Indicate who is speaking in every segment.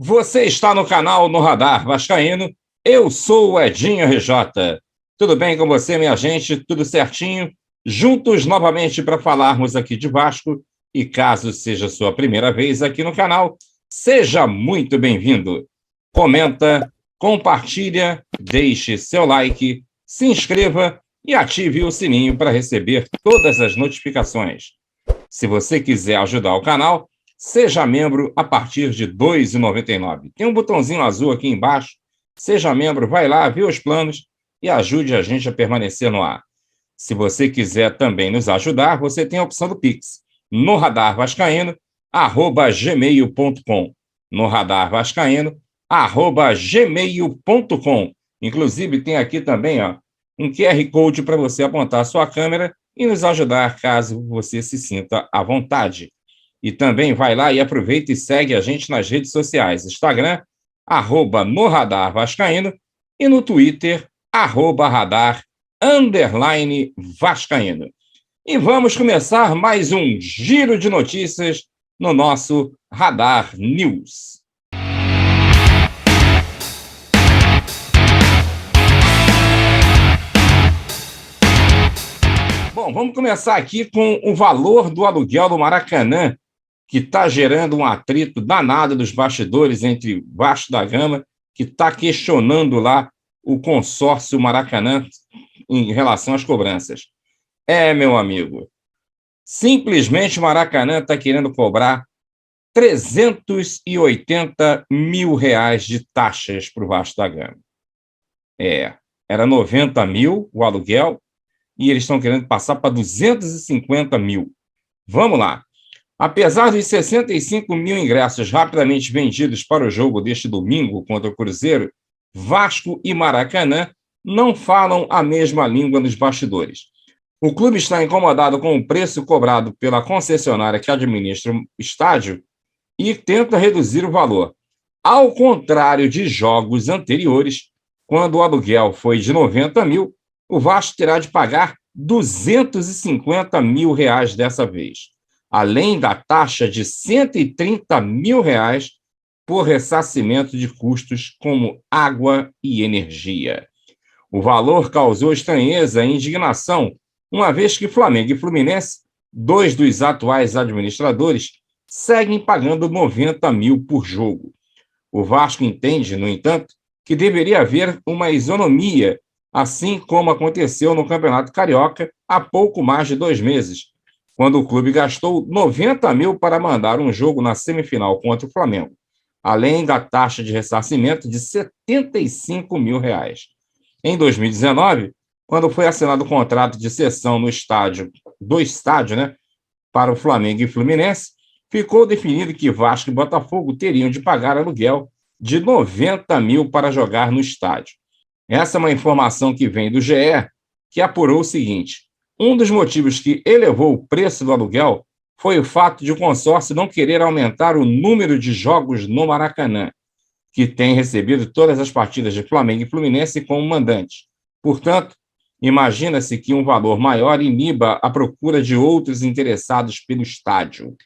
Speaker 1: Você está no canal No Radar Vascaíno. Eu sou o Edinho RJ. Tudo bem com você, minha gente? Tudo certinho? Juntos novamente para falarmos aqui de Vasco. E caso seja sua primeira vez aqui no canal, seja muito bem-vindo. Comenta, compartilha, deixe seu like, se inscreva e ative o sininho para receber todas as notificações. Se você quiser ajudar o canal, seja membro a partir de R$ 2,99. Tem um botãozinho azul aqui embaixo. Seja membro, vai lá, vê os planos e ajude a gente a permanecer no ar. Se você quiser também nos ajudar, você tem a opção do Pix, no radarvascaíno@gmail.com. No radarvascaíno@gmail.com. Inclusive, tem aqui também um QR Code para você apontar a sua câmera e nos ajudar caso você se sinta à vontade. E também vai lá e aproveita e segue a gente nas redes sociais. Instagram, @noradarvascaíno e no Twitter, @radar_vascaíno. E vamos começar mais um giro de notícias no nosso Radar News. Bom, vamos começar aqui com o valor do aluguel do Maracanã, que está gerando um atrito danado dos bastidores entre Vasco da Gama, que está questionando lá o consórcio Maracanã em relação às cobranças. Meu amigo, simplesmente o Maracanã está querendo cobrar R$380 mil de taxas para o Vasco da Gama. Era 90 mil o aluguel e eles estão querendo passar para 250 mil. Vamos lá. Apesar dos 65 mil ingressos rapidamente vendidos para o jogo deste domingo contra o Cruzeiro, Vasco e Maracanã não falam a mesma língua nos bastidores. O clube está incomodado com o preço cobrado pela concessionária que administra o estádio e tenta reduzir o valor. Ao contrário de jogos anteriores, quando o aluguel foi de 90 mil, o Vasco terá de pagar 250 mil dessa vez, além da taxa de 130 mil por ressarcimento de custos como água e energia. O valor causou estranheza e indignação, uma vez que Flamengo e Fluminense, dois dos atuais administradores, seguem pagando 90 mil por jogo. O Vasco entende, no entanto, que deveria haver uma isonomia, assim como aconteceu no Campeonato Carioca há pouco mais de 2 meses, quando o clube gastou 90 mil para mandar um jogo na semifinal contra o Flamengo, além da taxa de ressarcimento de 75 mil. Em 2019, quando foi assinado o contrato de cessão no estádio, para o Flamengo e Fluminense, ficou definido que Vasco e Botafogo teriam de pagar aluguel de 90 mil para jogar no estádio. Essa é uma informação que vem do GE, que apurou o seguinte: um dos motivos que elevou o preço do aluguel foi o fato de o consórcio não querer aumentar o número de jogos no Maracanã, que tem recebido todas as partidas de Flamengo e Fluminense como mandante. Portanto, imagina-se que um valor maior iniba a procura de outros interessados pelo estádio.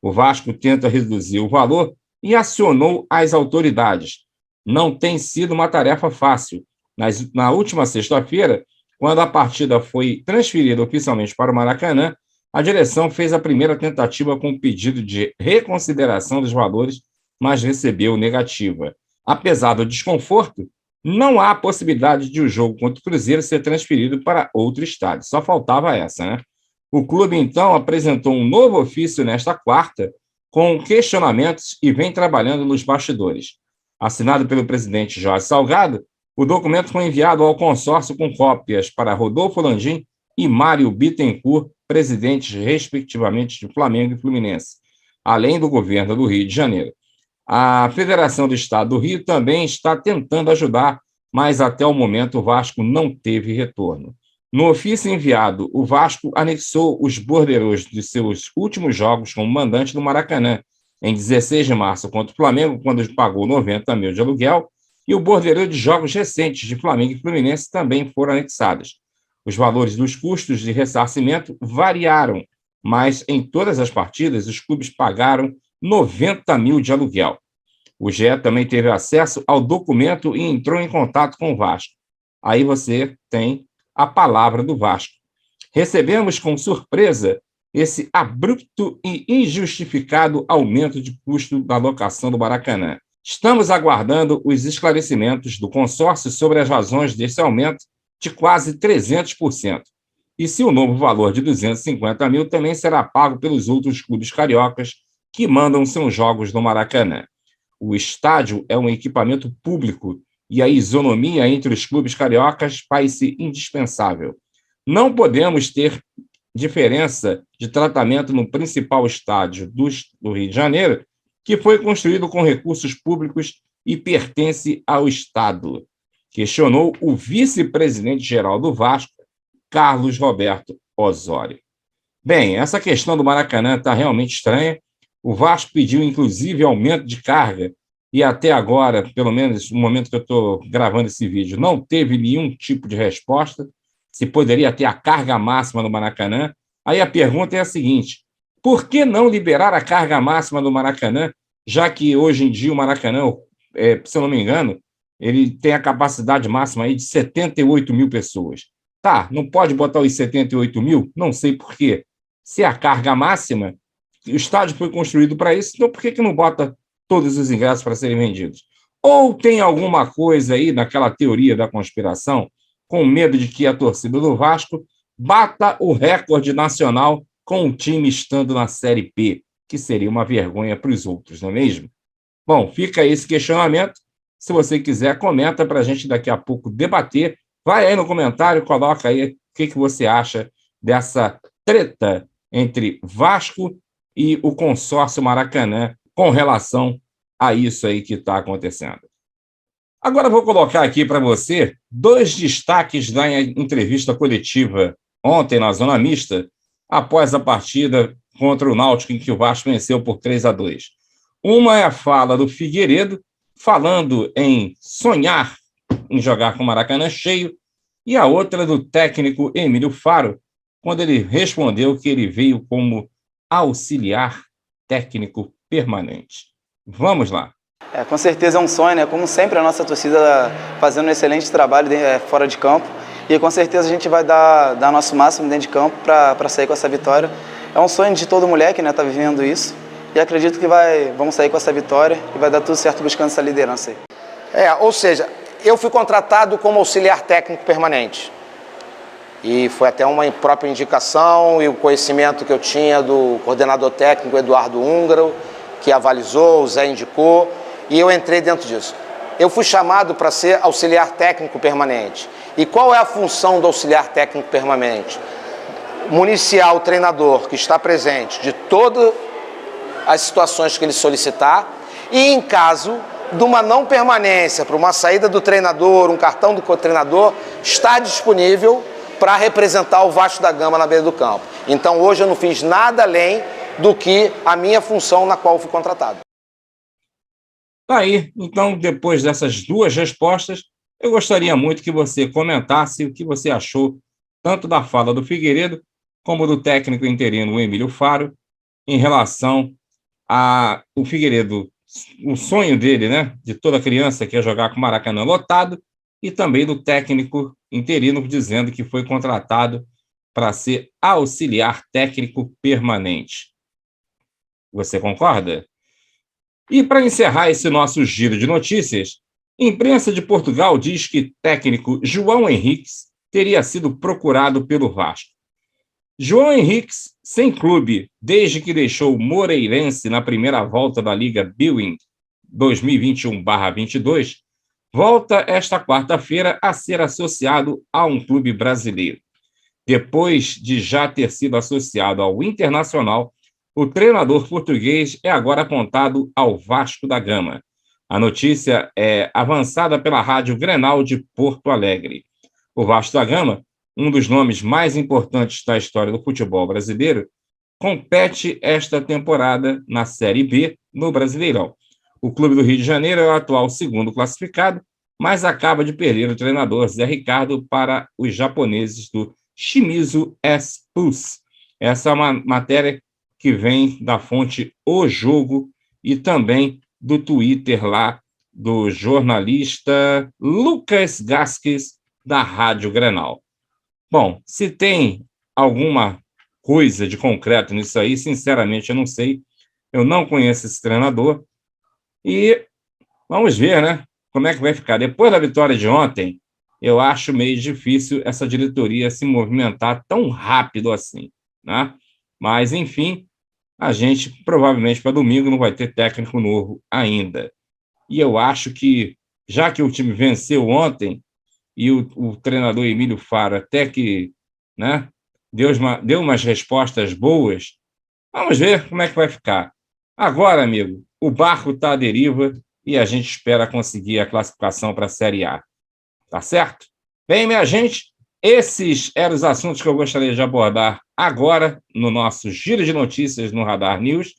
Speaker 1: O Vasco tenta reduzir o valor e acionou as autoridades. Não tem sido uma tarefa fácil. Na última sexta-feira, quando a partida foi transferida oficialmente para o Maracanã, a direção fez a primeira tentativa com pedido de reconsideração dos valores, mas recebeu negativa. Apesar do desconforto, não há possibilidade de o jogo contra o Cruzeiro ser transferido para outro estádio. Só faltava essa, né? O clube, então, apresentou um novo ofício nesta quarta, com questionamentos e vem trabalhando nos bastidores. Assinado pelo presidente Jorge Salgado, o documento foi enviado ao consórcio com cópias para Rodolfo Landim e Mário Bittencourt, presidentes, respectivamente, de Flamengo e Fluminense, além do governo do Rio de Janeiro. A Federação do Estado do Rio também está tentando ajudar, mas até o momento o Vasco não teve retorno. No ofício enviado, o Vasco anexou os borderôs de seus últimos jogos como mandante do Maracanã, em 16 de março contra o Flamengo, quando pagou 90 mil de aluguel, e o borderô de jogos recentes de Flamengo e Fluminense também foram anexados. Os valores dos custos de ressarcimento variaram, mas em todas as partidas os clubes pagaram 90 mil de aluguel. O GE também teve acesso ao documento e entrou em contato com o Vasco. Aí você tem a palavra do Vasco. Recebemos com surpresa esse abrupto e injustificado aumento de custo da locação do Maracanã. Estamos aguardando os esclarecimentos do consórcio sobre as razões desse aumento de quase 300%. E se o novo valor de 250 mil também será pago pelos outros clubes cariocas que mandam seus jogos no Maracanã. O estádio é um equipamento público e a isonomia entre os clubes cariocas faz-se indispensável. Não podemos ter diferença de tratamento no principal estádio do Rio de Janeiro, que foi construído com recursos públicos e pertence ao Estado, questionou o vice-presidente-geral do Vasco, Carlos Roberto Osório. Bem, essa questão do Maracanã está realmente estranha. O Vasco pediu, inclusive, aumento de carga e até agora, pelo menos no momento que eu estou gravando esse vídeo, não teve nenhum tipo de resposta. Se poderia ter a carga máxima no Maracanã. Aí a pergunta é a seguinte: por que não liberar a carga máxima do Maracanã, já que hoje em dia o Maracanã, se eu não me engano, ele tem a capacidade máxima aí de 78 mil pessoas. Tá, não pode botar os 78 mil? Não sei por quê. Se é a carga máxima, o estádio foi construído para isso, então por que não bota todos os ingressos para serem vendidos? Ou tem alguma coisa aí naquela teoria da conspiração, com medo de que a torcida do Vasco bata o recorde nacional com o time estando na Série B, que seria uma vergonha para os outros, não é mesmo? Bom, fica esse questionamento. Se você quiser, comenta para a gente daqui a pouco debater. Vai aí no comentário, coloca aí o que você acha dessa treta entre Vasco e o consórcio Maracanã com relação a isso aí que está acontecendo. Agora vou colocar aqui para você 2 destaques da entrevista coletiva ontem na Zona Mista, após a partida contra o Náutico, em que o Vasco venceu por 3-2. Uma é a fala do Figueiredo, falando em sonhar em jogar com o Maracanã cheio, e a outra do técnico Emílio Faro, quando ele respondeu que ele veio como auxiliar técnico permanente. Vamos lá.
Speaker 2: Com certeza é um sonho, né? Como sempre, a nossa torcida fazendo um excelente trabalho fora de campo. E com certeza a gente vai dar nosso máximo dentro de campo para sair com essa vitória. É um sonho de todo moleque, né? Tá vivendo isso. E acredito que vamos sair com essa vitória e vai dar tudo certo buscando essa liderança aí.
Speaker 3: Ou seja, eu fui contratado como auxiliar técnico permanente. E foi até uma própria indicação e o conhecimento que eu tinha do coordenador técnico Eduardo Húngaro, que avalizou, o Zé indicou, e eu entrei dentro disso. Eu fui chamado para ser auxiliar técnico permanente. E qual é a função do auxiliar técnico permanente? Municiar o treinador que está presente de todas as situações que ele solicitar e, em caso de uma não permanência, para uma saída do treinador, um cartão do co-treinador, está disponível para representar o Vasco da Gama na beira do campo. Então, hoje eu não fiz nada além do que a minha função na qual eu fui contratado.
Speaker 1: Tá aí. Então, depois dessas 2 respostas, eu gostaria muito que você comentasse o que você achou tanto da fala do Figueiredo como do técnico interino Emílio Faro em relação ao Figueiredo, o sonho dele, né, de toda criança que é jogar com o Maracanã lotado, e também do técnico interino dizendo que foi contratado para ser auxiliar técnico permanente. Você concorda? E para encerrar esse nosso giro de notícias, imprensa de Portugal diz que técnico João Henriques teria sido procurado pelo Vasco. João Henriques, sem clube desde que deixou o Moreirense na primeira volta da Liga Biwin 2021/22, volta esta quarta-feira a ser associado a um clube brasileiro. Depois de já ter sido associado ao Internacional, o treinador português é agora apontado ao Vasco da Gama. A notícia é avançada pela Rádio Grenal de Porto Alegre. O Vasco da Gama, um dos nomes mais importantes da história do futebol brasileiro, compete esta temporada na Série B no Brasileirão. O clube do Rio de Janeiro é o atual 2º classificado, mas acaba de perder o treinador Zé Ricardo para os japoneses do Shimizu S-Pulse. Essa é uma matéria que vem da fonte O Jogo e também do Twitter lá do jornalista Lucas Gasques, da Rádio Grenal. Bom, se tem alguma coisa de concreto nisso aí, sinceramente, eu não sei. Eu não conheço esse treinador. E vamos ver, né? Como é que vai ficar. Depois da vitória de ontem, eu acho meio difícil essa diretoria se movimentar tão rápido assim, né? Mas, enfim, a gente provavelmente para domingo não vai ter técnico novo ainda. E eu acho que, já que o time venceu ontem, e o treinador Emílio Faro até que, né, deu umas respostas boas, vamos ver como é que vai ficar. Agora, amigo, o barco está à deriva e a gente espera conseguir a classificação para a Série A. Tá certo? Bem, minha gente, esses eram os assuntos que eu gostaria de abordar agora no nosso giro de notícias no Radar News,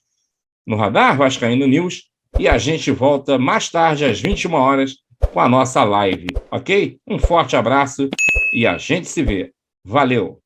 Speaker 1: no Radar Vascaíno News, e a gente volta mais tarde, às 21 horas, com a nossa live, ok? Um forte abraço e a gente se vê. Valeu!